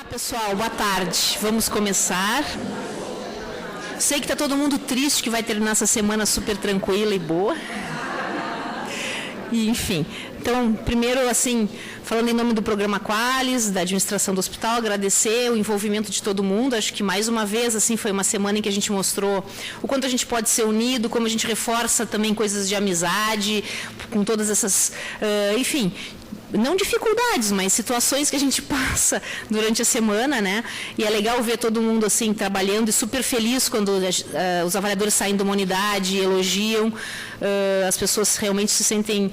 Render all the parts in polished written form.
Olá, pessoal, boa tarde. Vamos começar. Sei que está todo mundo triste que vai terminar essa semana super tranquila e boa. E, enfim, então, primeiro, assim, falando em nome do Programa Qualis, da administração do hospital, agradecer o envolvimento de todo mundo. Acho que, mais uma vez, assim, foi uma semana em que a gente mostrou o quanto a gente pode ser unido, como a gente reforça também coisas de amizade, com todas essas, enfim, não dificuldades, mas situações que a gente passa durante a semana, né? E é legal ver todo mundo assim trabalhando e super feliz quando os avaliadores saem de uma unidade, elogiam, as pessoas realmente se sentem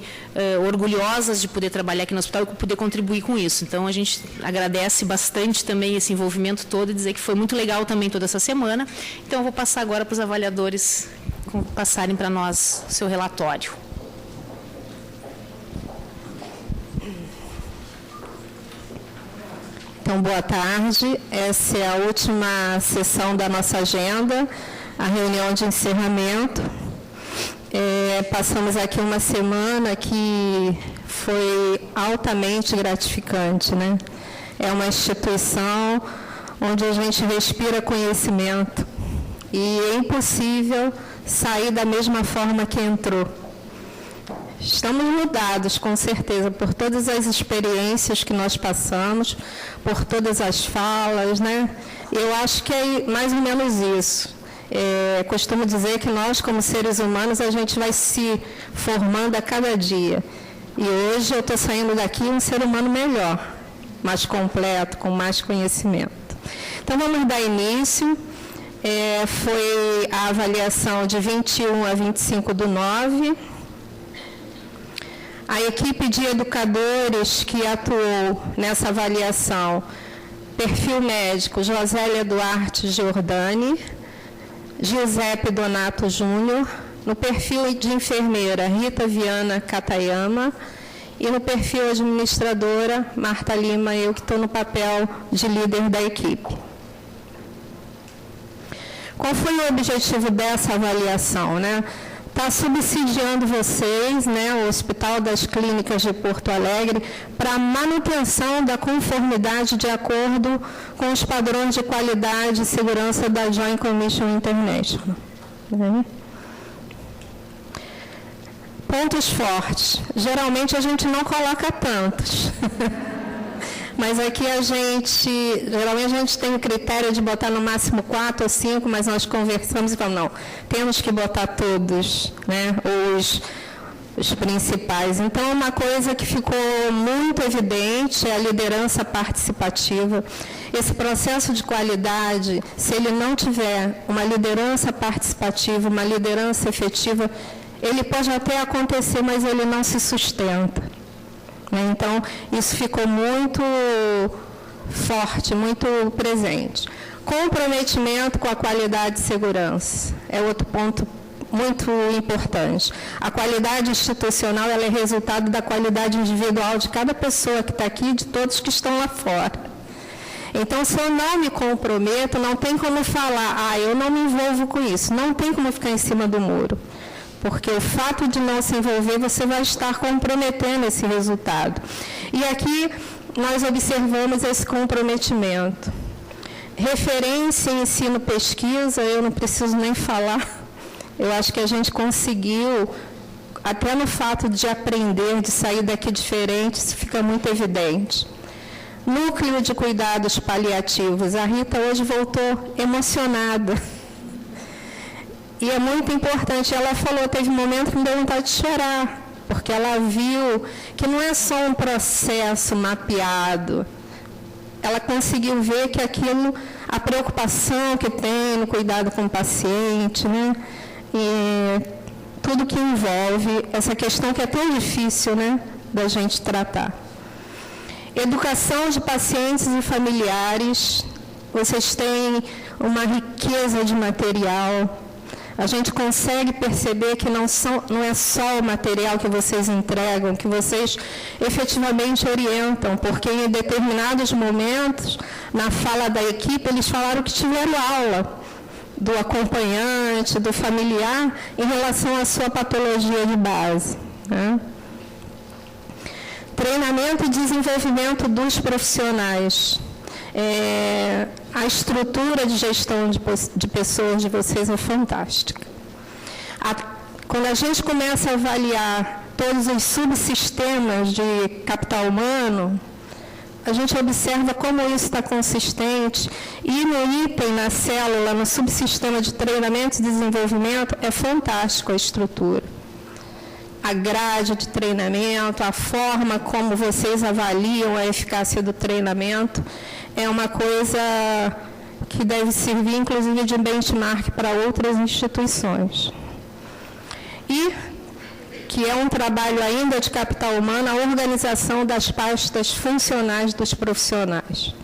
orgulhosas de poder trabalhar aqui no hospital e poder contribuir com isso. Então a gente agradece bastante também esse envolvimento todo e dizer que foi muito legal também toda essa semana. Então eu vou passar agora para os avaliadores passarem para nós o seu relatório. Então, boa tarde. Essa é a última sessão da nossa agenda, a reunião de encerramento. Passamos aqui uma semana que foi altamente gratificante, né? É uma instituição onde a gente respira conhecimento e é impossível sair da mesma forma que entrou. Estamos mudados, com certeza, por todas as experiências que nós passamos, por todas as falas, né? Eu acho que é mais ou menos isso. Costumo dizer que nós, como seres humanos, a gente vai se formando a cada dia. E hoje eu estou saindo daqui um ser humano melhor, mais completo, com mais conhecimento. Então, vamos dar início. Foi a avaliação de 21 a 25/9. A equipe de educadores que atuou nessa avaliação, perfil médico, Josélia Duarte Giordani, Giuseppe Donato Júnior, no perfil de enfermeira, Rita Viana Katayama, e no perfil administradora, Marta Lima, eu que estou no papel de líder da equipe. Qual foi o objetivo dessa avaliação, né? Está subsidiando vocês, né, o Hospital das Clínicas de Porto Alegre, para a manutenção da conformidade de acordo com os padrões de qualidade e segurança da Joint Commission International. Pontos fortes. Geralmente a gente não coloca tantos. Mas aqui geralmente a gente tem o critério de botar no máximo 4 ou 5, mas nós conversamos e falamos, não, temos que botar todos, né, os principais. Então, uma coisa que ficou muito evidente é a liderança participativa. Esse processo de qualidade, se ele não tiver uma liderança participativa, uma liderança efetiva, ele pode até acontecer, mas ele não se sustenta. Então, isso ficou muito forte, muito presente. Comprometimento com a qualidade e segurança é outro ponto muito importante. A qualidade institucional ela é resultado da qualidade individual de cada pessoa que está aqui e de todos que estão lá fora. Então, se eu não me comprometo, não tem como falar, eu não me envolvo com isso. Não tem como ficar em cima do muro. Porque o fato de não se envolver, você vai estar comprometendo esse resultado. E aqui nós observamos esse comprometimento. Referência em ensino-pesquisa, eu não preciso nem falar. Eu acho que a gente conseguiu, até no fato de aprender, de sair daqui diferente, isso fica muito evidente. Núcleo de cuidados paliativos. A Rita hoje voltou emocionada. E é muito importante, ela falou, teve um momento que me deu vontade de chorar, porque ela viu que não é só um processo mapeado, ela conseguiu ver que aquilo, a preocupação que tem no cuidado com o paciente, né? E tudo que envolve essa questão que é tão difícil, né, da gente tratar. Educação de pacientes e familiares, vocês têm uma riqueza de material. A gente consegue perceber que não é só o material que vocês entregam, que vocês efetivamente orientam, porque em determinados momentos, na fala da equipe, eles falaram que tiveram aula do acompanhante, do familiar, em relação à sua patologia de base, né? Treinamento e desenvolvimento dos profissionais. A estrutura de gestão de pessoas de vocês é fantástica. Quando a gente começa a avaliar todos os subsistemas de capital humano, a gente observa como isso está consistente, e no item, na célula, no subsistema de treinamento e desenvolvimento, é fantástico a estrutura. A grade de treinamento, a forma como vocês avaliam a eficácia do treinamento, é uma coisa que deve servir, inclusive, de benchmark para outras instituições. E que é um trabalho ainda de capital humano, a organização das pastas funcionais dos profissionais.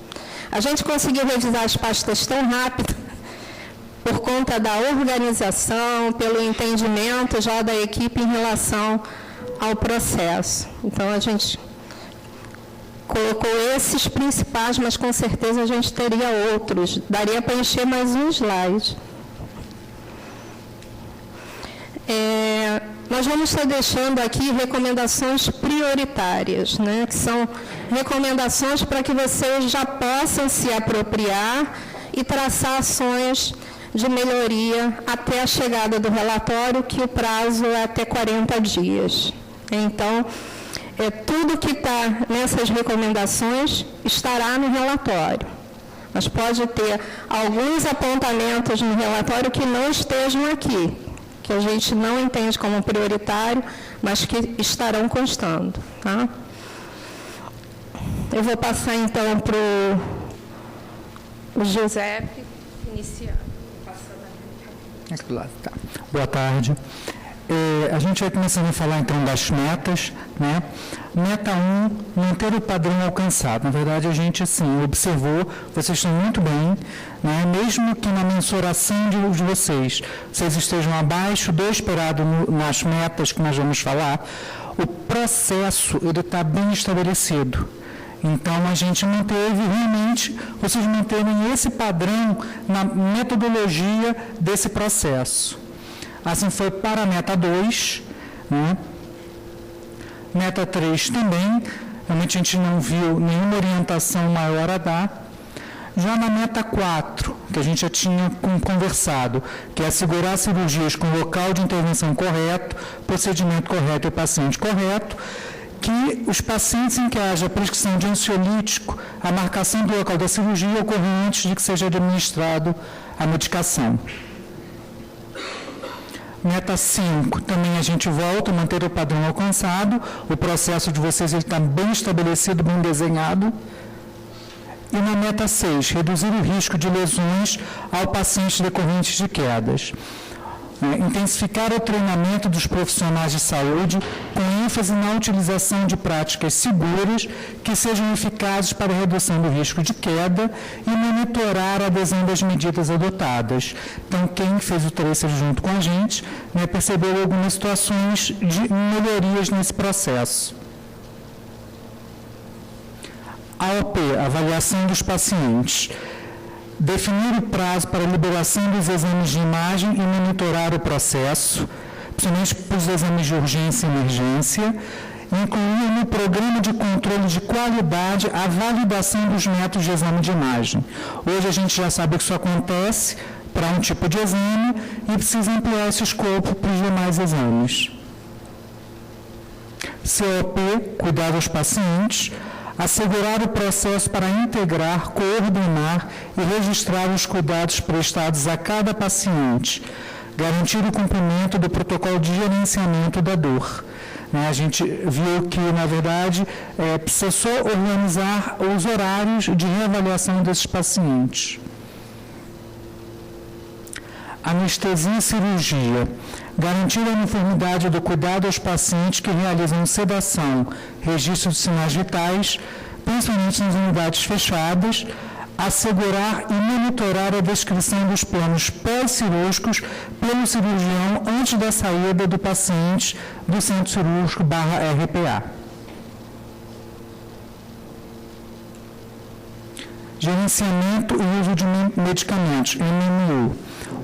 A gente conseguiu revisar as pastas tão rápido por conta da organização, pelo entendimento já da equipe em relação ao processo. Então, a gente colocou esses principais, mas com certeza a gente teria outros. Daria para encher mais um slide. Nós vamos estar deixando aqui recomendações prioritárias, né, que são recomendações para que vocês já possam se apropriar e traçar ações de melhoria até a chegada do relatório, que o prazo é até 40 dias. Então, tudo que está nessas recomendações estará no relatório. Mas pode ter alguns apontamentos no relatório que não estejam aqui, que a gente não entende como prioritário, mas que estarão constando. Tá? Eu vou passar, então, para o Giuseppe iniciar. Tá. Boa tarde. A gente vai começando a falar, então, das metas, né? Meta 1, manter o padrão alcançado. Na verdade, a gente, assim, observou, vocês estão muito bem, né? Mesmo que na mensuração de vocês estejam abaixo do esperado nas metas que nós vamos falar, o processo, ele está bem estabelecido. Então, a gente manteve, realmente, vocês manterem esse padrão na metodologia desse processo. Assim foi para a meta 2, né? Meta 3 também, realmente a gente não viu nenhuma orientação maior a dar. Já na meta 4, que a gente já tinha conversado, que é assegurar cirurgias com local de intervenção correto, procedimento correto e paciente correto, que os pacientes em que haja prescrição de ansiolítico, a marcação do local da cirurgia ocorre antes de que seja administrado a medicação. Meta 5, também a gente volta a manter o padrão alcançado, o processo de vocês está bem estabelecido, bem desenhado. E na meta 6, reduzir o risco de lesões ao paciente decorrentes de quedas. Intensificar o treinamento dos profissionais de saúde com ênfase na utilização de práticas seguras que sejam eficazes para a redução do risco de queda e monitorar a adesão das medidas adotadas. Então, quem fez o tracer junto com a gente, né, percebeu algumas situações de melhorias nesse processo. AOP, avaliação dos pacientes. Definir o prazo para a liberação dos exames de imagem e monitorar o processo, principalmente para os exames de urgência e emergência, incluir no programa de controle de qualidade a validação dos métodos de exame de imagem. Hoje a gente já sabe que isso acontece para um tipo de exame e precisa ampliar esse escopo para os demais exames. COP, cuidar dos pacientes. Assegurar o processo para integrar, coordenar e registrar os cuidados prestados a cada paciente. Garantir o cumprimento do protocolo de gerenciamento da dor. A gente viu que, na verdade, precisa só organizar os horários de reavaliação desses pacientes. Anestesia e cirurgia. Garantir a uniformidade do cuidado aos pacientes que realizam sedação, registro de sinais vitais, principalmente nas unidades fechadas, assegurar e monitorar a descrição dos planos pós-cirúrgicos pelo cirurgião antes da saída do paciente do centro cirúrgico /RPA. Gerenciamento e uso de medicamentos, MMU.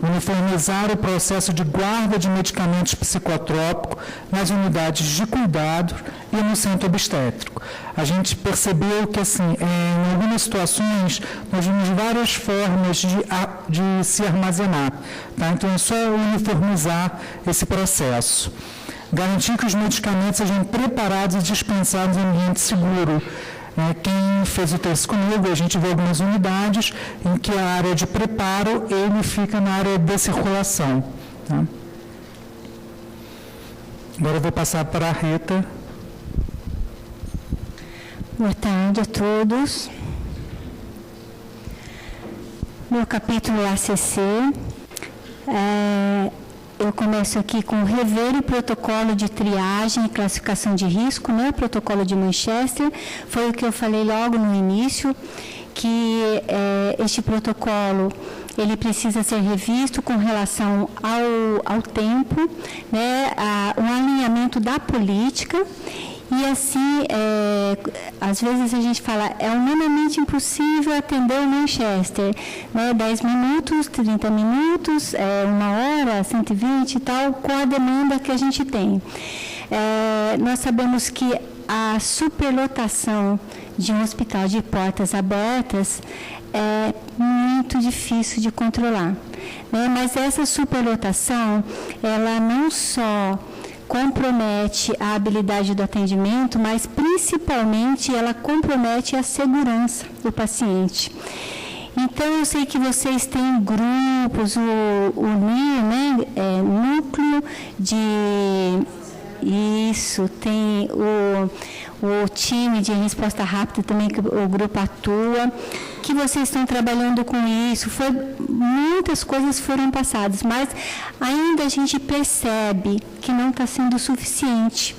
uniformizar o processo de guarda de medicamentos psicotrópicos nas unidades de cuidado e no centro obstétrico. A gente percebeu que, assim, em algumas situações, nós vimos várias formas de se armazenar. Tá? Então, é só uniformizar esse processo. Garantir que os medicamentos sejam preparados e dispensados em ambiente seguro. Quem fez o teste comigo, a gente vê algumas unidades em que a área de preparo, ele fica na área de circulação. Tá? Agora eu vou passar para a Rita. Boa tarde a todos. Meu capítulo ACC. Eu começo aqui com rever o protocolo de triagem e classificação de risco, né? O protocolo de Manchester. Foi o que eu falei logo no início, que este protocolo ele precisa ser revisto com relação ao tempo, né? Um alinhamento da política. E assim, às vezes a gente fala, é humanamente impossível atender o Manchester, né? 10 minutos, 30 minutos, 1 hora, 120 e tal, com a demanda que a gente tem. Nós sabemos que a superlotação de um hospital de portas abertas é muito difícil de controlar, né? Mas essa superlotação, ela não só compromete a habilidade do atendimento, mas principalmente ela compromete a segurança do paciente. Então, eu sei que vocês têm grupos, o NIR, né? Núcleo de... Isso, tem o time de resposta rápida também, que o grupo atua, que vocês estão trabalhando com isso. Muitas coisas foram passadas, mas ainda a gente percebe que não está sendo suficiente.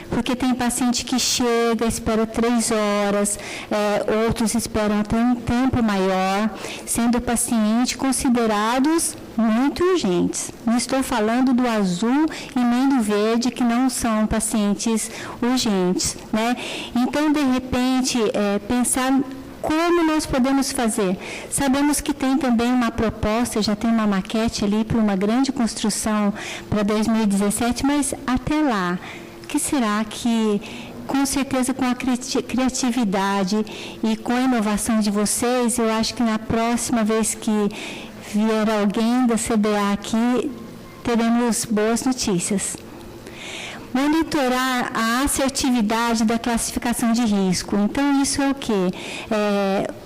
Porque tem paciente que chega, espera 3 horas, outros esperam até um tempo maior, sendo pacientes considerados muito urgentes. Não estou falando do azul e nem do verde, que não são pacientes urgentes, né? Então, de repente, pensar como nós podemos fazer. Sabemos que tem também uma proposta, já tem uma maquete ali para uma grande construção para 2017, mas até lá, que será que, com certeza, com a criatividade e com a inovação de vocês, eu acho que na próxima vez que vier alguém da CBA aqui, teremos boas notícias. Monitorar a assertividade da classificação de risco. Então, isso é o quê?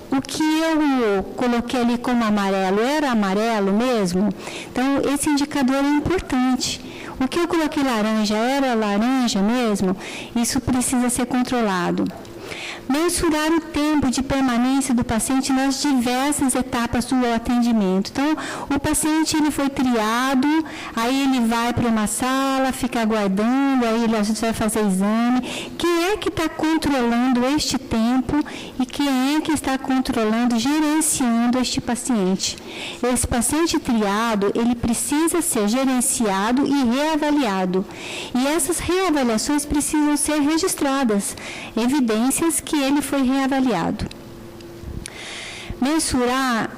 O que eu coloquei ali como amarelo, era amarelo mesmo? Então, esse indicador é importante. O que eu coloquei laranja, era laranja mesmo? Isso precisa ser controlado. Mensurar o tempo de permanência do paciente nas diversas etapas do atendimento. Então, o paciente ele foi triado, aí ele vai para uma sala, fica aguardando, aí a gente vai fazer exame. Quem é que está controlando este tempo e quem é que está controlando, gerenciando este paciente? Esse paciente triado, ele precisa ser gerenciado e reavaliado. E essas reavaliações precisam ser registradas, evidências que ele foi reavaliado. Mensurar,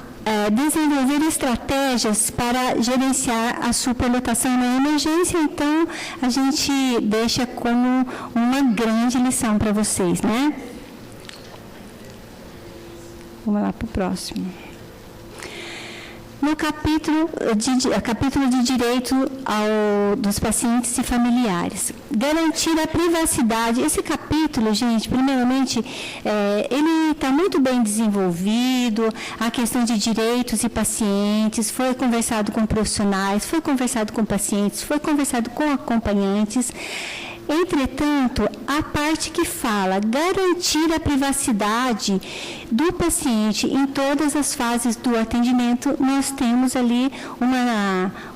desenvolver estratégias para gerenciar a superlotação na emergência, então a gente deixa como uma grande lição para vocês, né? Vamos lá para o próximo. No capítulo de direito dos pacientes e familiares. Garantir a privacidade. Esse capítulo, gente, primeiramente, ele está muito bem desenvolvido, a questão de direitos e pacientes, foi conversado com profissionais, foi conversado com pacientes, foi conversado com acompanhantes. Entretanto, a parte que fala garantir a privacidade do paciente em todas as fases do atendimento, nós temos ali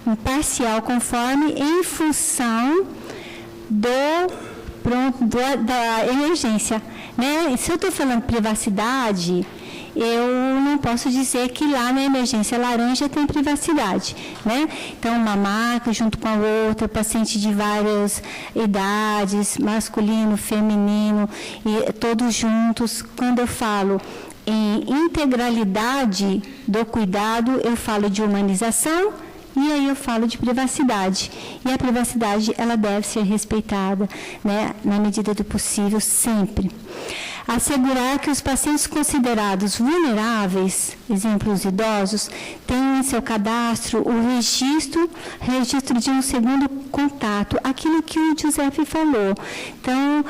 um parcial conforme em função da emergência, né? Se eu estou falando privacidade, eu não posso dizer que lá na emergência laranja tem privacidade, né? Então, uma marca junto com a outra, paciente de várias idades, masculino, feminino, e todos juntos. Quando eu falo em integralidade do cuidado, eu falo de humanização E aí eu falo de privacidade. E a privacidade, ela deve ser respeitada, né, na medida do possível, sempre. Assegurar que os pacientes considerados vulneráveis, exemplo, os idosos, tenham em seu cadastro o registro de um segundo contato, aquilo que o Giuseppe falou. Então,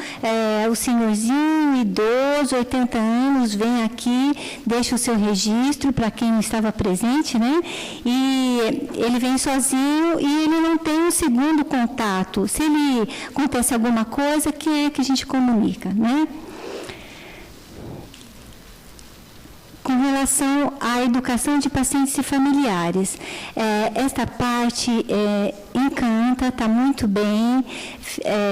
o senhorzinho, idoso, 80 anos, vem aqui, deixa o seu registro para quem não estava presente, né? E ele vem sozinho e ele não tem um segundo contato. Se ele acontece alguma coisa, quem é que a gente comunica, né? Com relação à educação de pacientes e familiares, esta parte encanta, está muito bem.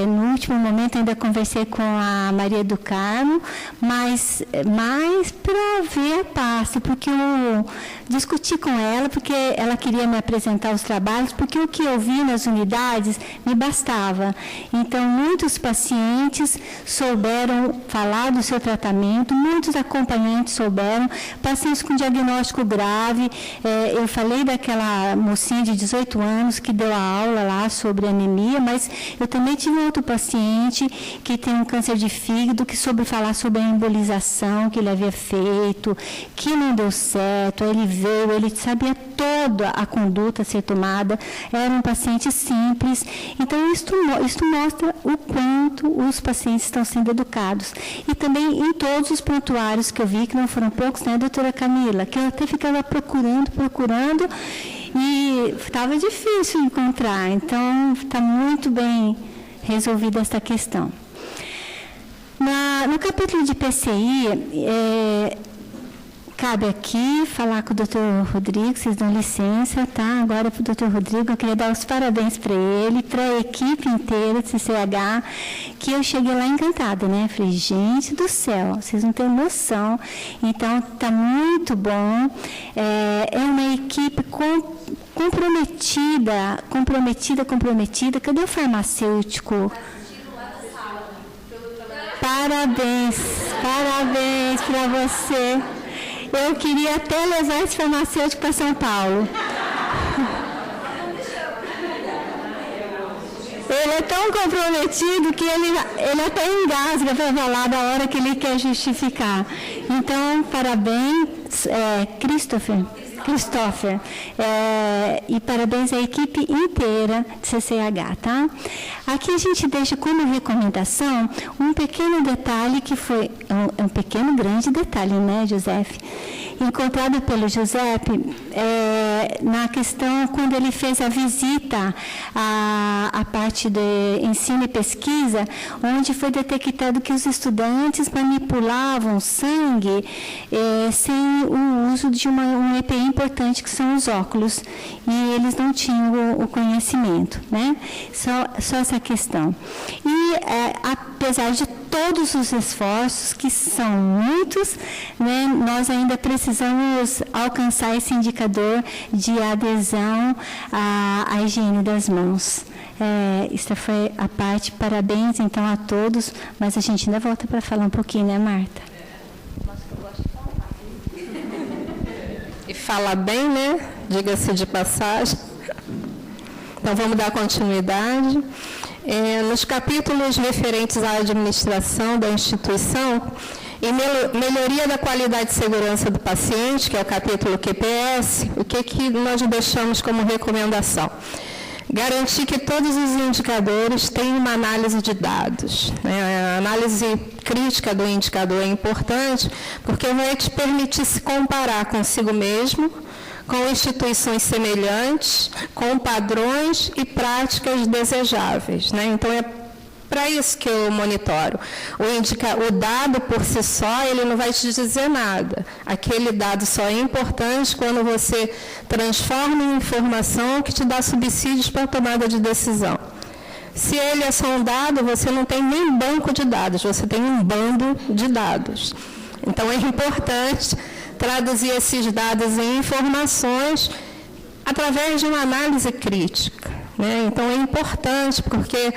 No último momento ainda conversei com a Maria do Carmo, mas mais para ver a parte, porque eu discuti com ela, porque ela queria me apresentar os trabalhos, porque o que eu vi nas unidades me bastava. Então, muitos pacientes souberam falar do seu tratamento, muitos acompanhantes souberam, pacientes com diagnóstico grave. Eu falei daquela mocinha de 18 anos que deu a aula lá sobre anemia, mas eu também tive outro paciente que tem um câncer de fígado, que soube falar sobre a embolização que ele havia feito, que não deu certo. Aí ele veio, ele sabia toda a conduta a ser tomada, era um paciente simples. Então, isto mostra o quanto os pacientes estão sendo educados. E também em todos os prontuários que eu vi, que não foram poucos, né, doutora Camila, que eu até ficava procurando, e estava difícil encontrar. Então, está muito bem resolvida esta questão. No capítulo de PCI, cabe aqui falar com o doutor Rodrigo, vocês dão licença, tá? Agora, para o doutor Rodrigo, eu queria dar os parabéns para ele, para a equipe inteira do CCH, que eu cheguei lá encantada, né? Falei, gente do céu, vocês não têm noção. Então, está muito bom. É uma equipe comprometida. Cadê o farmacêutico? Parabéns para você. Eu queria até levar esse farmacêutico para São Paulo. Ele é tão comprometido que ele até engasga para falar da hora que ele quer justificar. Então, parabéns, Christopher, e parabéns à equipe inteira de CCH, tá? Aqui a gente deixa como recomendação um pequeno detalhe que foi, um pequeno grande detalhe, né, Giuseppe? Encontrado pelo Giuseppe na questão quando ele fez a visita à parte de ensino e pesquisa, onde foi detectado que os estudantes manipulavam sangue sem o uso de um EPI importante, que são os óculos, e eles não tinham o conhecimento, né? Só essa questão. E apesar de todos os esforços, que são muitos, né, nós ainda precisamos alcançar esse indicador de adesão à higiene das mãos. Esta foi a parte. Parabéns, então, a todos, mas a gente ainda volta para falar um pouquinho, né, Marta? E fala bem, né? Diga-se de passagem. Então, vamos dar continuidade. Nos capítulos referentes à administração da instituição e melhoria da qualidade e segurança do paciente, que é o capítulo QPS, o que nós deixamos como recomendação? Garantir que todos os indicadores tenham uma análise de dados. A análise crítica do indicador é importante, porque vai te permitir se comparar consigo mesmo, com instituições semelhantes, com padrões e práticas desejáveis, né? Então, é para isso que eu monitoro. O dado por si só, ele não vai te dizer nada. Aquele dado só é importante quando você transforma em informação que te dá subsídios para a tomada de decisão. Se ele é só um dado, você não tem nem banco de dados, você tem um bando de dados. Então, é importante traduzir esses dados em informações através de uma análise crítica, né? Então, é importante porque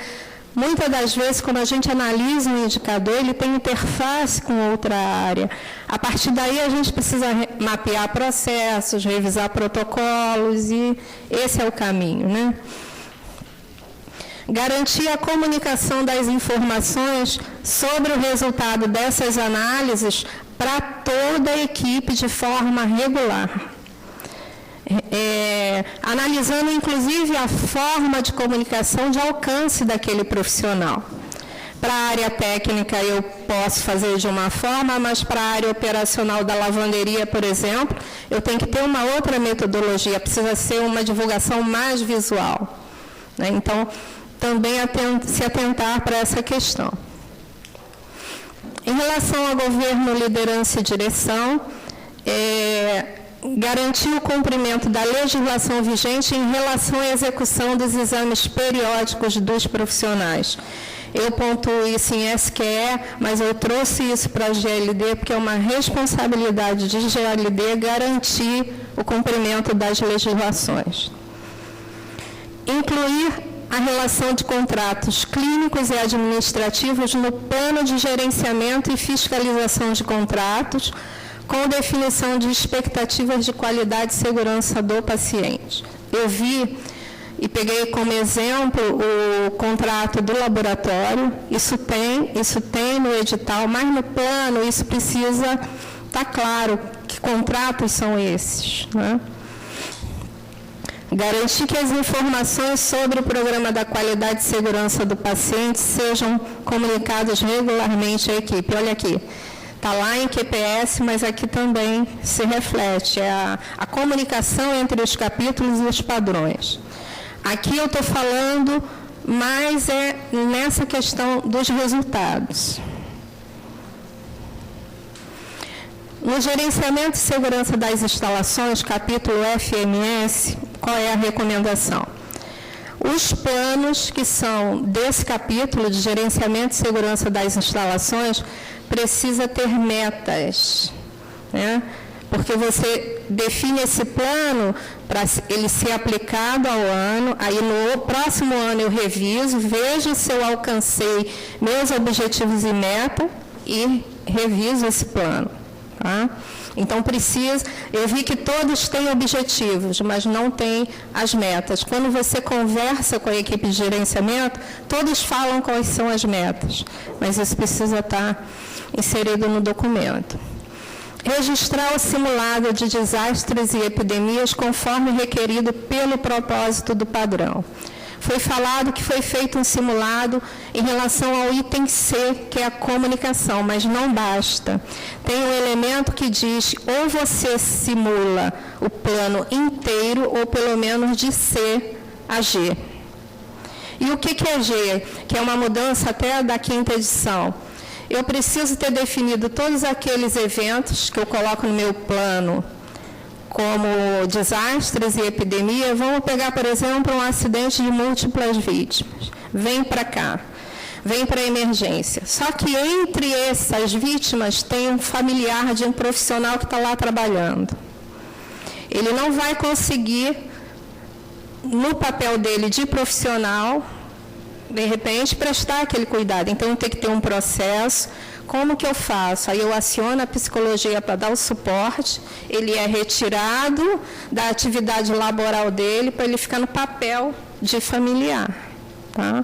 Muitas das vezes, quando a gente analisa um indicador, ele tem interface com outra área. A partir daí, a gente precisa mapear processos, revisar protocolos, e esse é o caminho, né? Garantir a comunicação das informações sobre o resultado dessas análises para toda a equipe de forma regular. Analisando, inclusive, a forma de comunicação de alcance daquele profissional. Para a área técnica, eu posso fazer de uma forma, mas para a área operacional da lavanderia, por exemplo, eu tenho que ter uma outra metodologia, precisa ser uma divulgação mais visual, né? Então, também se atentar para essa questão. Em relação ao governo, liderança e direção, garantir o cumprimento da legislação vigente em relação à execução dos exames periódicos dos profissionais. Eu pontuo isso em SQE, mas eu trouxe isso para a GLD, porque é uma responsabilidade de GLD garantir o cumprimento das legislações. Incluir a relação de contratos clínicos e administrativos no plano de gerenciamento e fiscalização de contratos, com definição de expectativas de qualidade e segurança do paciente. Eu vi e peguei como exemplo o contrato do laboratório, isso tem no edital, mas no plano isso precisa estar claro que contratos são esses, né? Garantir que as informações sobre o programa da qualidade e segurança do paciente sejam comunicadas regularmente à equipe. Olha aqui, está lá em QPS, mas aqui também se reflete a comunicação entre os capítulos e os padrões. Aqui eu estou falando, mas nessa questão dos resultados. No gerenciamento e segurança das instalações, capítulo FMS, qual é a recomendação? Os planos que são desse capítulo de gerenciamento e segurança das instalações precisa ter metas, né? Porque você define esse plano para ele ser aplicado ao ano, aí no próximo ano eu reviso, vejo se eu alcancei meus objetivos e meta e reviso esse plano. Tá? Então, eu vi que todos têm objetivos, mas não têm as metas. Quando você conversa com a equipe de gerenciamento, todos falam quais são as metas, mas isso precisa estar inserido no documento. Registrar o simulado de desastres e epidemias conforme requerido pelo propósito do padrão. Foi falado que foi feito um simulado em relação ao item C, que é a comunicação, mas não basta. Tem um elemento que diz, ou você simula o plano inteiro, ou pelo menos de C a G. E o que é G? Que é uma mudança até da 5ª edição. Eu preciso ter definido todos aqueles eventos que eu coloco no meu plano, como desastres e epidemia. Vamos pegar, por exemplo, um acidente de múltiplas vítimas. Vem para cá, vem para a emergência. Só que entre essas vítimas tem um familiar de um profissional que está lá trabalhando. Ele não vai conseguir, no papel dele de profissional, de repente, prestar aquele cuidado. Então, tem que ter um processo. Como que eu faço? Aí eu aciono a psicologia para dar o suporte, ele é retirado da atividade laboral dele para ele ficar no papel de familiar. Tá?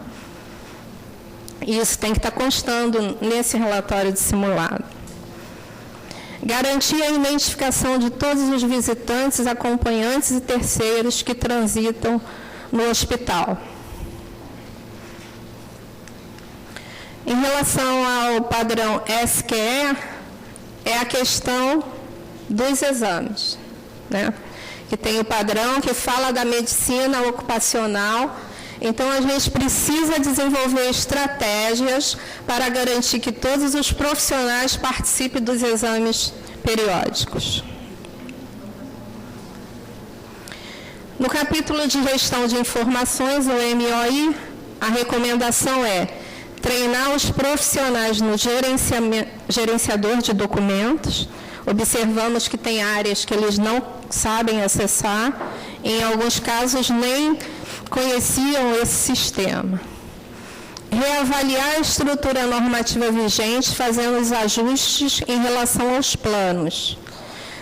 Isso tem que estar constando nesse relatório de simulado. Garantir a identificação de todos os visitantes, acompanhantes e terceiros que transitam no hospital. Em relação ao padrão SQE, é a questão dos exames, né? Que tem o padrão que fala da medicina ocupacional. Então, a gente precisa desenvolver estratégias para garantir que todos os profissionais participem dos exames periódicos. No capítulo de gestão de informações, o MOI, a recomendação é treinar os profissionais no gerenciador de documentos. Observamos que tem áreas que eles não sabem acessar, em alguns casos nem conheciam esse sistema. reavaliar a estrutura normativa vigente, fazendo os ajustes em relação aos planos.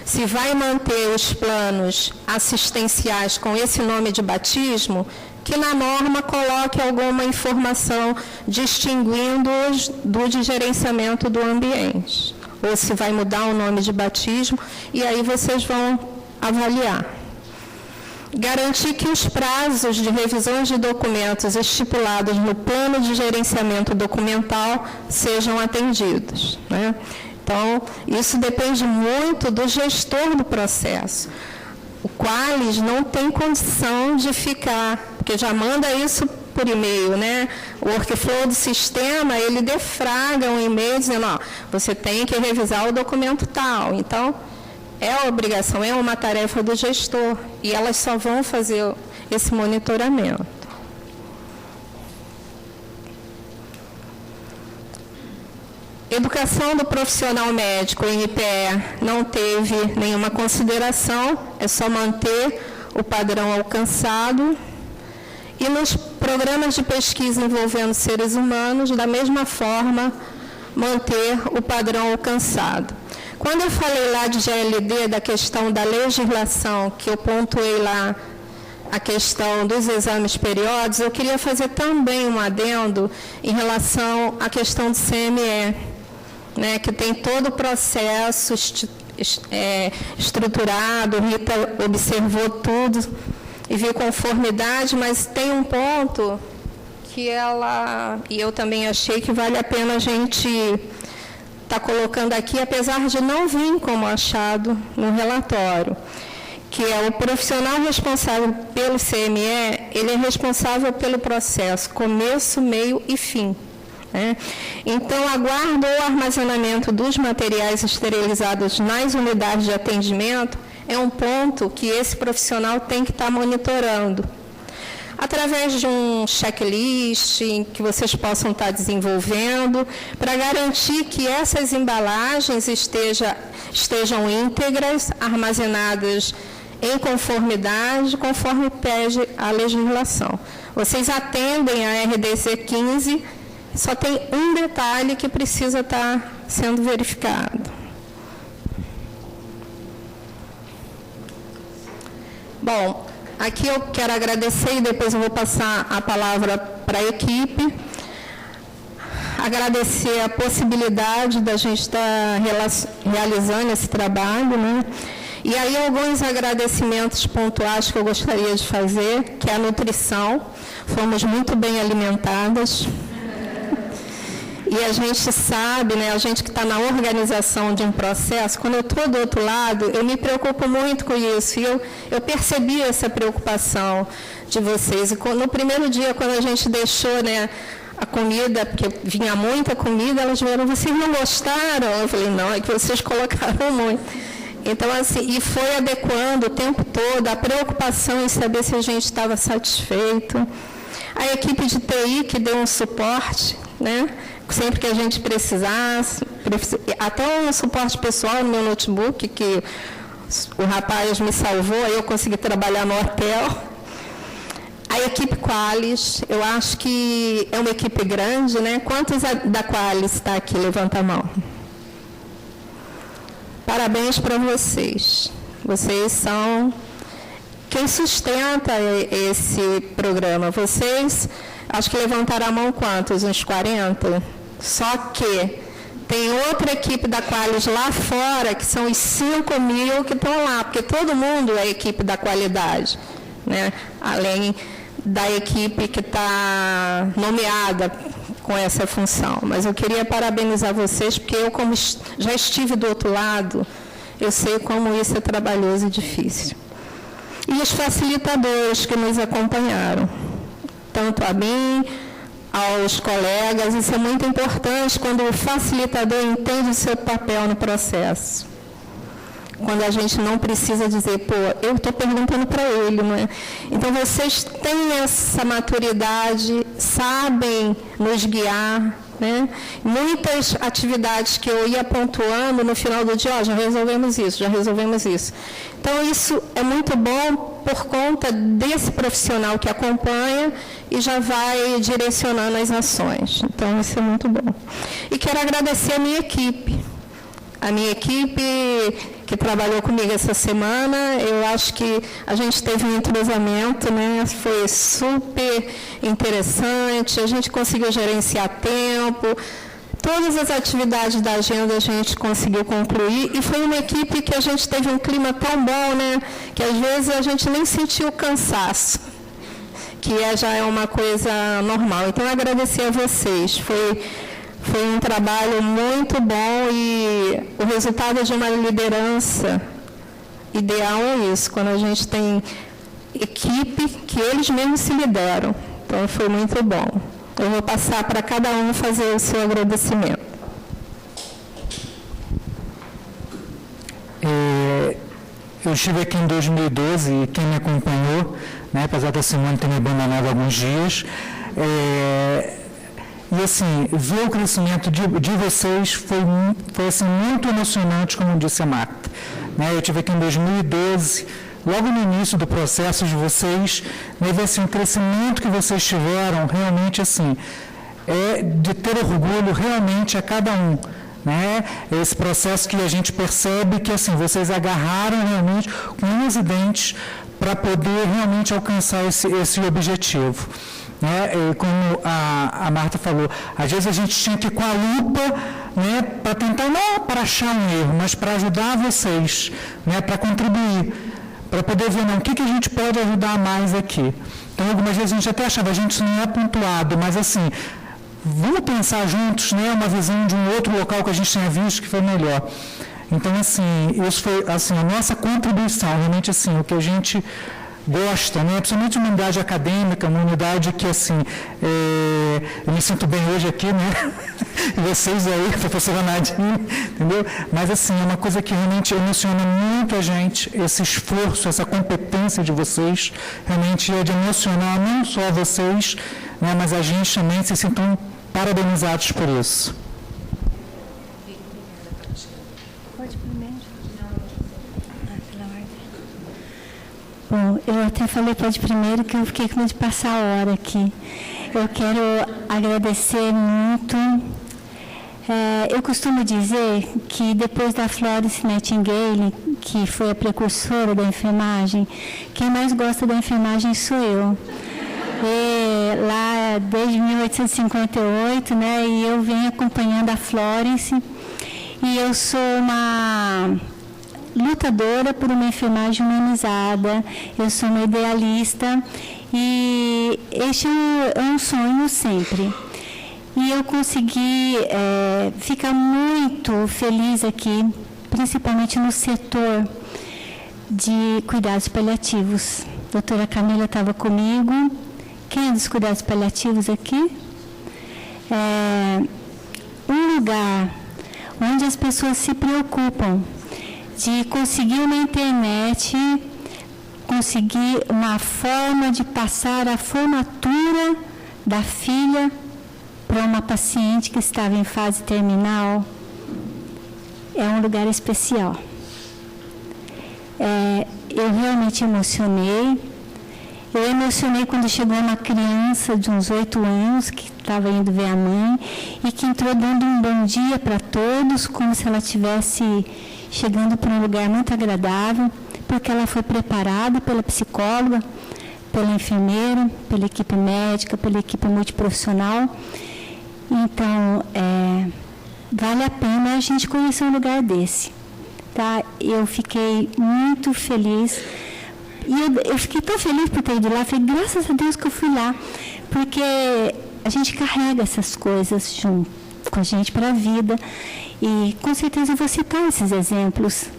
Se vai manter os planos assistenciais com esse nome de batismo, que na norma coloque alguma informação distinguindo-os do de gerenciamento do ambiente. Ou se vai mudar o nome de batismo, e aí vocês vão avaliar. Garantir que os prazos de revisões de documentos estipulados no plano de gerenciamento documental sejam atendidos, né? Então, isso depende muito do gestor do processo. O Qualis não tem condição de ficar, porque já manda isso por e-mail, né? O workflow do sistema, ele defraga um e-mail dizendo, ó, você tem que revisar o documento tal. Então, é a obrigação, é uma tarefa do gestor, e elas só vão fazer esse monitoramento. Educação do profissional médico, o INPE, não teve nenhuma consideração, é só manter o padrão alcançado. E nos programas de pesquisa envolvendo seres humanos, da mesma forma, manter o padrão alcançado. Quando eu falei lá de GLD, da questão da legislação, que eu pontuei lá a questão dos exames periódicos, eu queria fazer também um adendo em relação à questão do CME, né, que tem todo o processo estruturado, Rita observou tudo e viu conformidade, mas tem um ponto que ela, e eu também achei que vale a pena a gente estar colocando aqui, apesar de não vir como achado no relatório, que é o profissional responsável pelo CME, ele é responsável pelo processo, começo, meio e fim. Né? Então, a guarda ou armazenamento dos materiais esterilizados nas unidades de atendimento é um ponto que esse profissional tem que estar monitorando. Através de um checklist que vocês possam estar desenvolvendo, para garantir que essas embalagens estejam íntegras, armazenadas em conformidade, conforme pede a legislação. Vocês atendem a RDC 15, só tem um detalhe que precisa estar sendo verificado. Bom, aqui eu quero agradecer e depois eu vou passar a palavra para a equipe. Agradecer a possibilidade da gente estar realizando esse trabalho, né? E aí alguns agradecimentos pontuais que eu gostaria de fazer, que é a nutrição. Fomos muito bem alimentadas. E a gente sabe, né, a gente que está na organização de um processo, quando eu estou do outro lado, eu me preocupo muito com isso. E eu percebi essa preocupação de vocês. E no primeiro dia, quando a gente deixou, né, a comida, porque vinha muita comida, elas falaram, vocês não gostaram? Eu falei, não, é que vocês colocaram muito. Então, assim, e foi adequando o tempo todo, a preocupação em saber se a gente estava satisfeito. A equipe de TI que deu um suporte, né? Sempre que a gente precisasse, até um suporte pessoal no meu notebook, que o rapaz me salvou, aí eu consegui trabalhar no hotel. A equipe Qualis, eu acho que é uma equipe grande, né? Quantos da Qualis está aqui? Levanta a mão. Parabéns para vocês. Vocês são quem sustenta esse programa. Vocês, acho que levantaram a mão quantos? Uns 40? Só que tem outra equipe da Qualis lá fora, que são os 5.000 que estão lá, porque todo mundo é equipe da qualidade, né? Além da equipe que está nomeada com essa função. Mas eu queria parabenizar vocês, porque eu, como já estive do outro lado, eu sei como isso é trabalhoso e difícil. E os facilitadores que nos acompanharam, tanto a mim, aos colegas, isso é muito importante quando o facilitador entende o seu papel no processo. Quando a gente não precisa dizer, pô, eu estou perguntando para ele, não é? Então, vocês têm essa maturidade, sabem nos guiar, né? Muitas atividades que eu ia pontuando no final do dia, ó, já resolvemos isso, já resolvemos isso. Então, isso é muito bom por conta desse profissional que acompanha e já vai direcionando as ações. Então, isso é muito bom. E quero agradecer a minha equipe. A minha equipe que trabalhou comigo essa semana, eu acho que a gente teve um entrosamento, né? Foi super interessante, a gente conseguiu gerenciar tempo, todas as atividades da agenda a gente conseguiu concluir, e foi uma equipe que a gente teve um clima tão bom, né? Que às vezes a gente nem sentiu cansaço, que já é uma coisa normal. Então, agradecer a vocês, foi um trabalho muito bom e o resultado de uma liderança ideal é isso, quando a gente tem equipe que eles mesmos se lideram. Então, foi muito bom. Eu vou passar para cada um fazer o seu agradecimento. Eu estive aqui em 2012 e quem me acompanhou, né, apesar da Simone ter me abandonado alguns dias, e assim, ver o crescimento de vocês foi assim, muito emocionante, como disse a Marta. Né, eu estive aqui em 2012, logo no início do processo de vocês, né, ver assim, o crescimento que vocês tiveram, realmente assim, de ter orgulho realmente a cada um. Né? Esse processo que a gente percebe que assim, vocês agarraram realmente com unhas e dentes para poder realmente alcançar esse objetivo. Né? E como a Marta falou, às vezes a gente tinha que ir com a lupa, né, para tentar, não para achar um erro, mas para ajudar vocês, né, para contribuir, para poder ver não, o que a gente pode ajudar mais aqui. Então, algumas vezes a gente até achava, a gente não é pontuado, mas assim, vamos pensar juntos, né, uma visão de um outro local que a gente tinha visto que foi melhor. Então, assim, isso foi assim, a nossa contribuição, realmente assim, o que a gente gosta, né, principalmente uma unidade acadêmica, uma unidade que, assim, eu me sinto bem hoje aqui, né, e vocês aí, professora Nadine, entendeu? Mas, assim, é uma coisa que realmente emociona muito a gente, esse esforço, essa competência de vocês, realmente é de emocionar não só vocês, né, mas a gente também se sintam parabenizados por isso. Pode primeiro. Bom, eu até falei pode primeiro que eu fiquei com medo de passar a hora aqui. Eu quero agradecer muito. Eu costumo dizer que depois da Florence Nightingale, que foi a precursora da enfermagem, quem mais gosta da enfermagem sou eu. Lá desde 1858, né, e eu venho acompanhando a Florence, e eu sou uma lutadora por uma enfermagem humanizada, eu sou uma idealista, e este é um sonho sempre. E eu consegui ficar muito feliz aqui, principalmente no setor de cuidados paliativos. A doutora Camila estava comigo. Quem é dos cuidados paliativos aqui? Um lugar onde as pessoas se preocupam de conseguir na internet, conseguir uma forma de passar a formatura da filha para uma paciente que estava em fase terminal. É um lugar especial. Eu realmente emocionei. Eu emocionei quando chegou uma criança de uns 8 anos, que estava indo ver a mãe, e que entrou dando um bom dia para todos, como se ela estivesse chegando para um lugar muito agradável, porque ela foi preparada pela psicóloga, pela enfermeira, pela equipe médica, pela equipe multiprofissional. Então, vale a pena a gente conhecer um lugar desse. Tá? Eu fiquei muito feliz. E eu fiquei tão feliz por ter ido lá, falei, graças a Deus que eu fui lá, porque a gente carrega essas coisas junto com a gente para a vida, e com certeza eu vou citar esses exemplos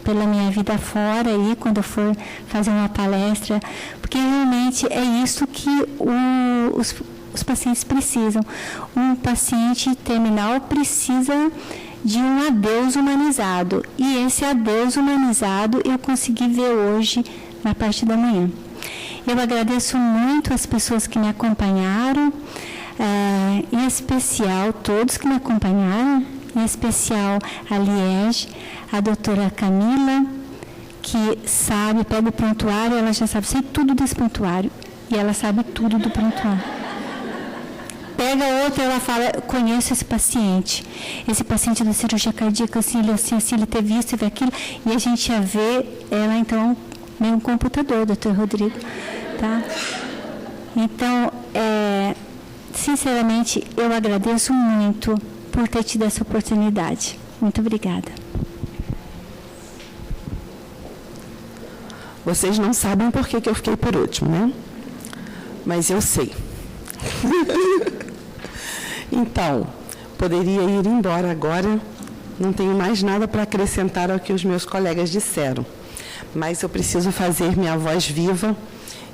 pela minha vida fora, aí, quando eu for fazer uma palestra, porque realmente é isso que os pacientes precisam. Um paciente terminal precisa de um adeus humanizado, e esse adeus humanizado eu consegui ver hoje na parte da manhã. Eu agradeço muito as pessoas que me acompanharam, em especial todos que me acompanharam, em especial a Liege, a doutora Camila, que sabe, pega o prontuário, ela já sabe, sei tudo desse prontuário, e ela sabe tudo do prontuário. Pega outra, ela fala, conheço esse paciente da cirurgia cardíaca, assim, ele teve isso, teve aquilo, e a gente já vê ela, então, meio um computador, doutor Rodrigo, tá? Então, sinceramente, eu agradeço muito por ter tido essa oportunidade. Muito obrigada. Vocês não sabem por que eu fiquei por último, né? Mas eu sei. Então, poderia ir embora agora, não tenho mais nada para acrescentar ao que os meus colegas disseram. Mas eu preciso fazer minha voz viva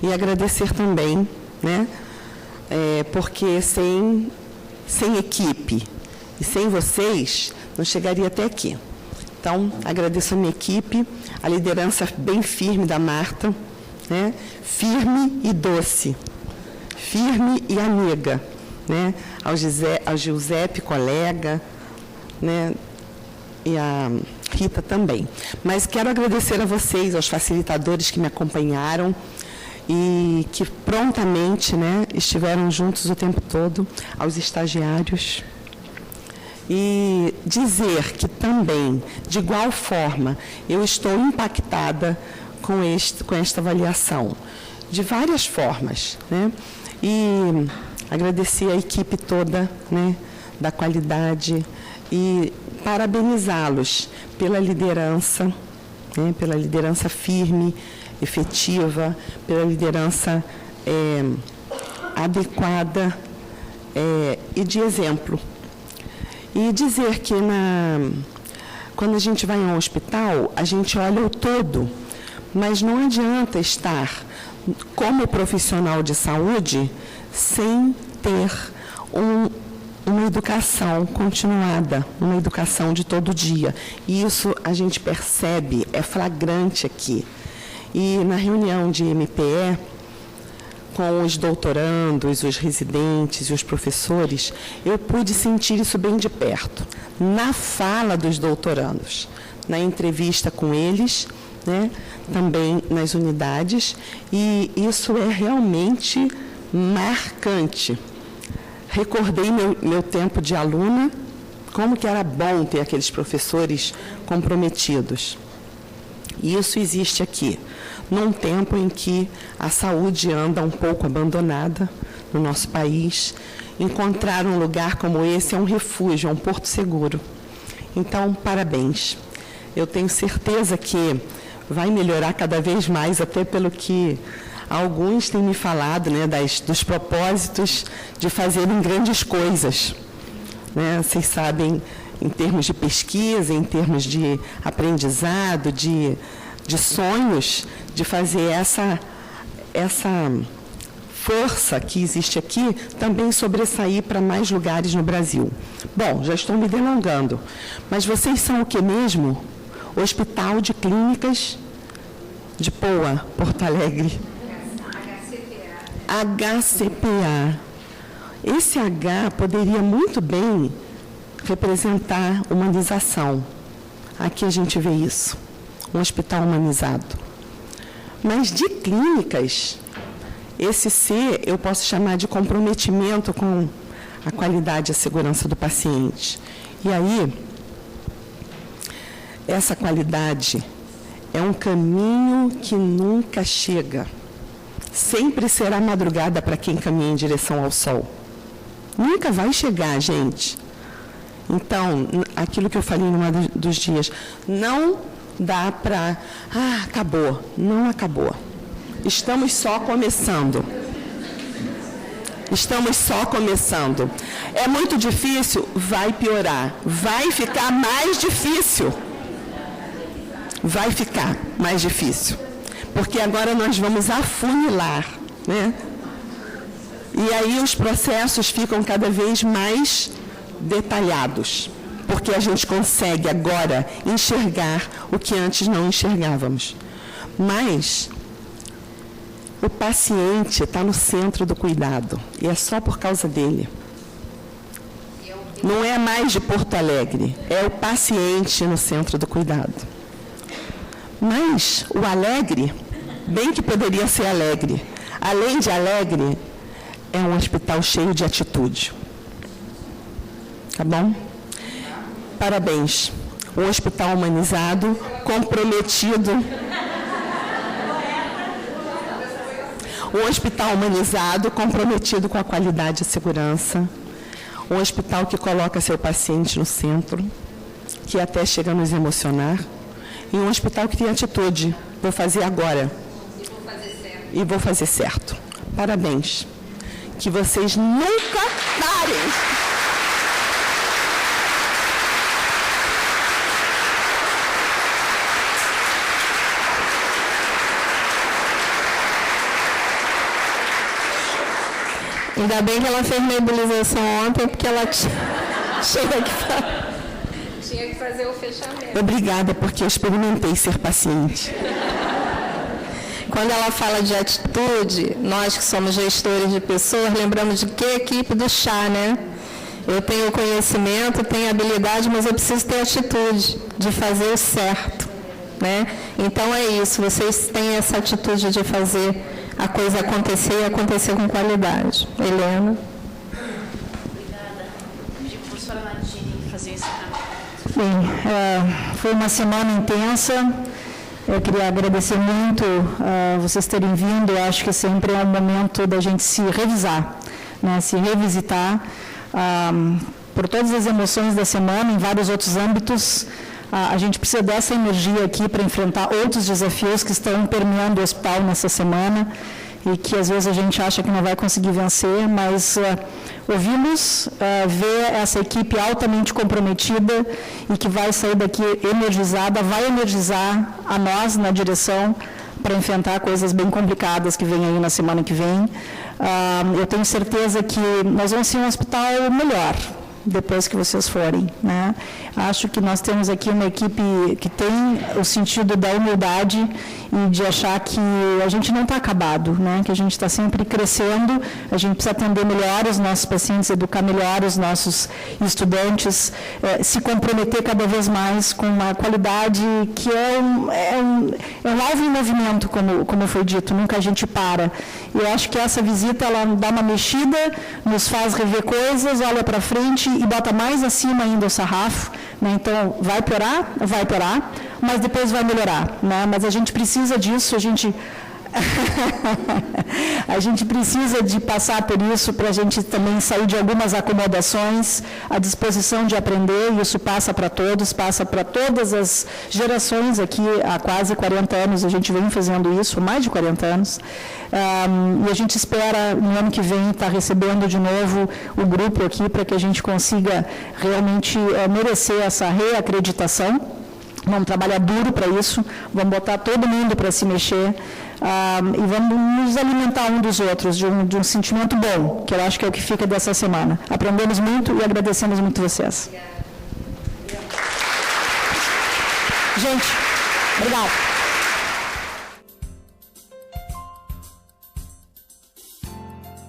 e agradecer também, né? Porque sem equipe e sem vocês, não chegaria até aqui. Então, agradeço a minha equipe, a liderança bem firme da Marta, né? Firme e doce, firme e amiga, né? Ao Giuseppe, colega, né? E a Rita também. Mas quero agradecer a vocês, aos facilitadores que me acompanharam e que prontamente, né, estiveram juntos o tempo todo, aos estagiários. E dizer que também, de igual forma, eu estou impactada com esta avaliação, de várias formas, né? E agradecer a equipe toda, né, da qualidade e parabenizá-los pela liderança, né, pela liderança firme, efetiva, pela liderança adequada e de exemplo. E dizer que quando a gente vai ao hospital, a gente olha o todo, mas não adianta estar como profissional de saúde sem ter uma educação continuada, uma educação de todo dia. E isso a gente percebe, é flagrante aqui. E na reunião de MPE, com os doutorandos, os residentes e os professores, eu pude sentir isso bem de perto, na fala dos doutorandos, na entrevista com eles, né, também nas unidades, e isso é realmente marcante. Recordei meu tempo de aluna, como que era bom ter aqueles professores comprometidos. E isso existe aqui, num tempo em que a saúde anda um pouco abandonada no nosso país. Encontrar um lugar como esse é um refúgio, é um porto seguro. Então, parabéns. Eu tenho certeza que vai melhorar cada vez mais, até pelo que alguns têm me falado, né, dos propósitos de fazerem grandes coisas, né? Vocês sabem, em termos de pesquisa, em termos de aprendizado, de sonhos, de fazer essa força que existe aqui também sobressair para mais lugares no Brasil. Bom, já estou me delongando, mas vocês são o que mesmo? Hospital de Clínicas de Poa, Porto Alegre. HCPA. Esse H poderia muito bem representar humanização. Aqui a gente vê isso, um hospital humanizado. Mas de clínicas, esse C eu posso chamar de comprometimento com a qualidade e a segurança do paciente. E aí, essa qualidade é um caminho que nunca chega. Sempre será madrugada para quem caminha em direção ao sol. Nunca vai chegar, gente. Então, aquilo que eu falei num dos dias, não dá para... acabou. Não acabou. Estamos só começando. Estamos só começando. É muito difícil? Vai piorar. Vai ficar mais difícil. Vai ficar mais difícil. Porque agora nós vamos afunilar, né? E aí os processos ficam cada vez mais detalhados, porque a gente consegue agora enxergar o que antes não enxergávamos. Mas o paciente está no centro do cuidado, e é só por causa dele. Não é mais de Porto Alegre, é o paciente no centro do cuidado. Mas o Alegre, bem que poderia ser Alegre, além de Alegre, é um hospital cheio de atitude. Tá bom? Parabéns. Um hospital humanizado, comprometido. Um hospital humanizado, comprometido com a qualidade e segurança. Um hospital que coloca seu paciente no centro, que até chega a nos emocionar. E um hospital que tem atitude. Vou fazer agora. E vou fazer certo. Parabéns. Que vocês nunca parem. Ainda bem que ela fez nebulização ontem, porque ela tinha que fazer o fechamento. Obrigada, porque eu experimentei ser paciente. Quando ela fala de atitude, nós que somos gestores de pessoas, lembramos de que equipe do chá, né? Eu tenho conhecimento, tenho habilidade, mas eu preciso ter atitude de fazer o certo, né? Então é isso, vocês têm essa atitude de fazer a coisa acontecer e acontecer com qualidade. Helena. Obrigada. Pedi para a professora Nadine fazer esse encerramento. Bem, foi uma semana intensa. Eu queria agradecer muito vocês terem vindo. Eu acho que sempre é um momento da gente se revisar, né? Se revisitar por todas as emoções da semana, em vários outros âmbitos. A gente precisa dessa energia aqui para enfrentar outros desafios que estão permeando o hospital nessa semana e que às vezes a gente acha que não vai conseguir vencer, mas ouvimos, ver essa equipe altamente comprometida e que vai sair daqui energizada, vai energizar a nós na direção para enfrentar coisas bem complicadas que vem aí na semana que vem. Eu tenho certeza que nós vamos ser um hospital melhor depois que vocês forem, né? Acho que nós temos aqui uma equipe que tem o sentido da humildade e de achar que a gente não está acabado, né? Que a gente está sempre crescendo, a gente precisa atender melhor os nossos pacientes, educar melhor os nossos estudantes, se comprometer cada vez mais com uma qualidade que é um alvo em movimento, como foi dito, nunca a gente para. E eu acho que essa visita, ela dá uma mexida, nos faz rever coisas, olha para frente e bota mais acima ainda o sarrafo, né? Então, vai piorar, mas depois vai melhorar, né? Mas a gente precisa disso, a gente precisa de passar por isso para a gente também sair de algumas acomodações, a disposição de aprender, e isso passa para todos, passa para todas as gerações aqui, há quase 40 anos a gente vem fazendo isso, mais de 40 anos, e a gente espera no ano que vem estar recebendo de novo o grupo aqui para que a gente consiga realmente merecer essa reacreditação. Vamos trabalhar duro para isso, vamos botar todo mundo para se mexer e vamos nos alimentar um dos outros de um sentimento bom, que eu acho que é o que fica dessa semana. Aprendemos muito e agradecemos muito vocês. Gente, obrigado.